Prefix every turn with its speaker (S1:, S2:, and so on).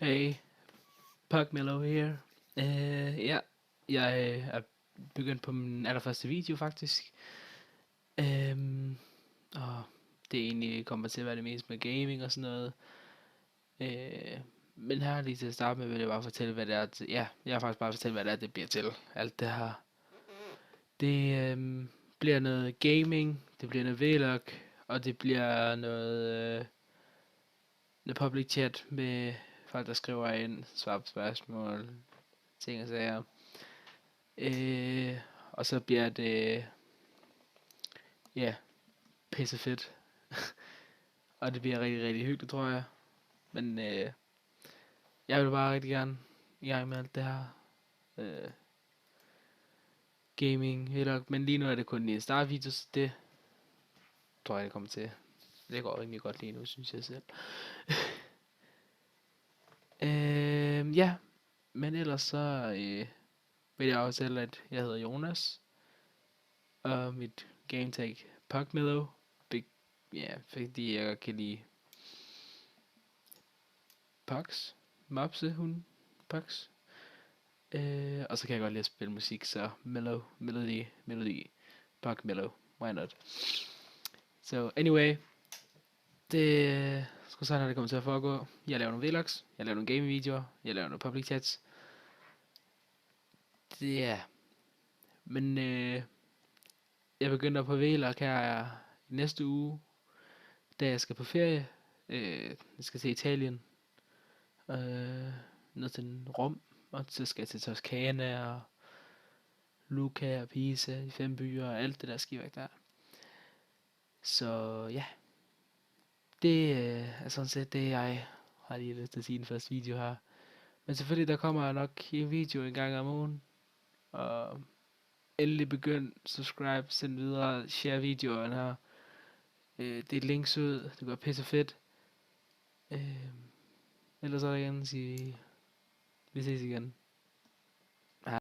S1: Hey, Pugmillo her. Ja, jeg er begyndt på min allerførste video faktisk. Øhm, og det er egentlig kommer til at være det mest med gaming og sådan noget. Øh, men her lige til at starte med vil jeg bare fortælle, hvad det er. Ja, jeg har faktisk bare fortælle, hvad det er, det bliver til. Alt det her. Det bliver noget gaming, det bliver noget vlog, og det bliver noget public chat med folk, der skriver ind, svarer på spørgsmål, ting og sager. Og så bliver det, ja, pisse fedt. Og det bliver rigtig, rigtig hyggeligt, tror jeg. Men jeg vil bare rigtig gerne i gang med alt det her øh, gaming, vlog. Men lige nu er det kun lige en startvideo, så det tror jeg, det kommer til. Det går rimelig godt lige nu, synes jeg selv. Ja, men ellers så vil jeg også selv, at jeg hedder Jonas. Og mit gametag Pugmillo. Ja, fordi jeg godt kan lide Pugs. Mopse, hun. Pugs. Og så kan jeg godt lide at spille musik, så melody, Pugmillo. Why not? So anyway, det skulle sådan, at det kommer til at foregå. Jeg laver nogle vlogs, jeg laver nogle gaming-videoer, jeg laver nogle public chats. Det er... Men jeg begynder på vlog her i næste uge, da jeg skal på ferie. Jeg skal til Italien. Ned til Rom, og så skal jeg til Toskana og Lucca og Pisa, de 5 byer og alt det der skiværk der. Så ja, det er sådan set det, jeg har lige lyst til at sige i den første video her. Men selvfølgelig, der kommer nok en video en gang om ugen. Og endelig begynd, subscribe, send videre, share videoen her. Det er links ud, det går pisse fedt. Ellers så er der igen at sige, vi ses igen. Hej.